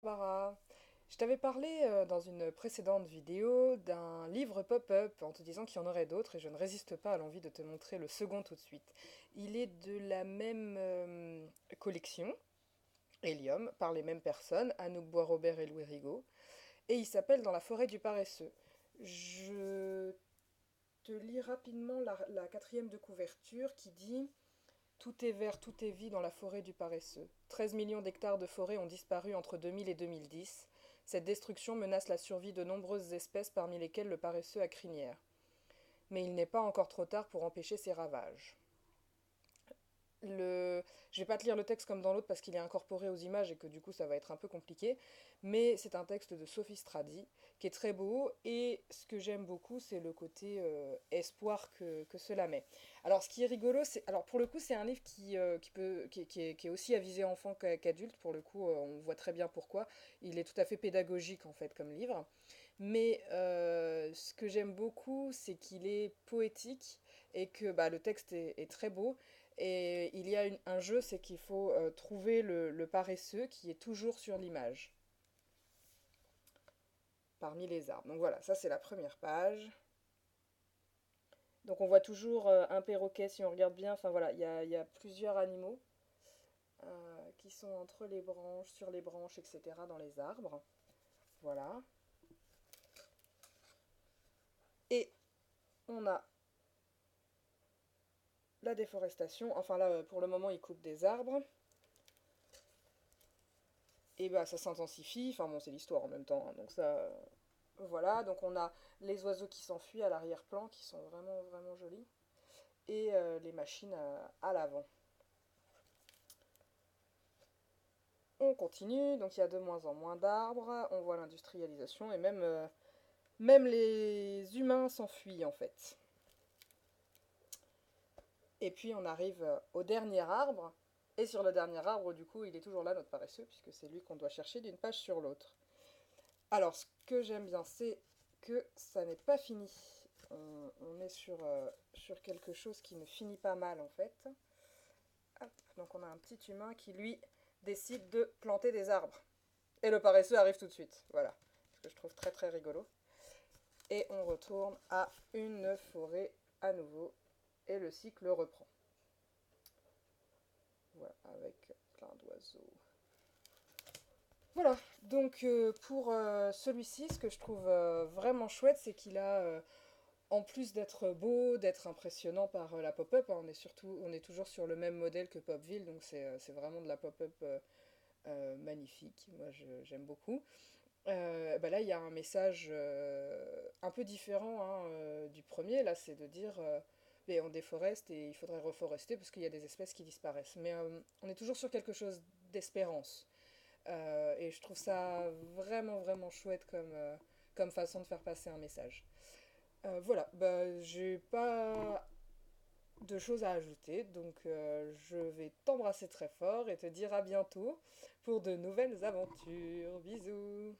Barbara, je t'avais parlé dans une précédente vidéo d'un livre pop-up en te disant qu'il y en aurait d'autres et je ne résiste pas à l'envie de te montrer le second tout de suite. Il est de la même collection, Helium, par les mêmes personnes, Anouk Bois-Robert et Louis Rigaud, et il s'appelle Dans la forêt du paresseux. Je te lis rapidement la quatrième de couverture qui dit: tout est vert, tout est vie dans la forêt du paresseux. 13 millions d'hectares de forêt ont disparu entre 2000 et 2010. Cette destruction menace la survie de nombreuses espèces parmi lesquelles le paresseux à crinière. Mais il n'est pas encore trop tard pour empêcher ces ravages. Je vais pas te lire le texte comme dans l'autre parce qu'il est incorporé aux images et que du coup ça va être un peu compliqué, mais c'est un texte de Sophie Stradi qui est très beau et ce que j'aime beaucoup c'est le côté espoir que cela met. Alors ce qui est rigolo, c'est alors pour le coup c'est un livre qui est aussi à viser enfant qu'adulte, pour le coup on voit très bien pourquoi. Il est tout à fait pédagogique en fait comme livre, mais ce que j'aime beaucoup c'est qu'il est poétique et que bah, le texte est très beau. Et il y a un jeu, c'est qu'il faut trouver le paresseux qui est toujours sur l'image, parmi les arbres. Donc voilà, ça c'est la première page. Donc on voit toujours un perroquet si on regarde bien. Enfin voilà, il y a plusieurs animaux qui sont entre les branches, sur les branches, etc. dans les arbres. Voilà. Et on a la déforestation. Enfin là, pour le moment, ils coupent des arbres. Et bah ça s'intensifie. Enfin bon, c'est l'histoire en même temps, hein, donc ça, voilà, donc on a les oiseaux qui s'enfuient à l'arrière-plan, qui sont vraiment vraiment jolis, et les machines à l'avant. On continue, donc il y a de moins en moins d'arbres, on voit l'industrialisation, et même les humains s'enfuient en fait. Et puis on arrive au dernier arbre, et sur le dernier arbre, du coup, il est toujours là, notre paresseux, puisque c'est lui qu'on doit chercher d'une page sur l'autre. Alors, ce que j'aime bien, c'est que ça n'est pas fini. On est sur quelque chose qui ne finit pas mal, en fait. Hop, donc on a un petit humain qui, lui, décide de planter des arbres. Et le paresseux arrive tout de suite. Voilà. Ce que je trouve très très rigolo. Et on retourne à une forêt à nouveau. Et le cycle reprend. Voilà, avec plein d'oiseaux. Voilà, donc pour celui-ci, ce que je trouve vraiment chouette, c'est qu'il a, en plus d'être beau, d'être impressionnant par la pop-up, hein, on est toujours sur le même modèle que Popville, donc c'est vraiment de la pop-up magnifique. Moi, j'aime beaucoup. Bah là, il y a un message un peu différent hein, du premier. Là, c'est de dire, mais on déforeste et il faudrait reforester parce qu'il y a des espèces qui disparaissent. Mais on est toujours sur quelque chose d'espérance. Et je trouve ça vraiment, vraiment chouette comme façon de faire passer un message. Voilà, bah, j'ai pas de choses à ajouter, donc je vais t'embrasser très fort et te dire à bientôt pour de nouvelles aventures. Bisous!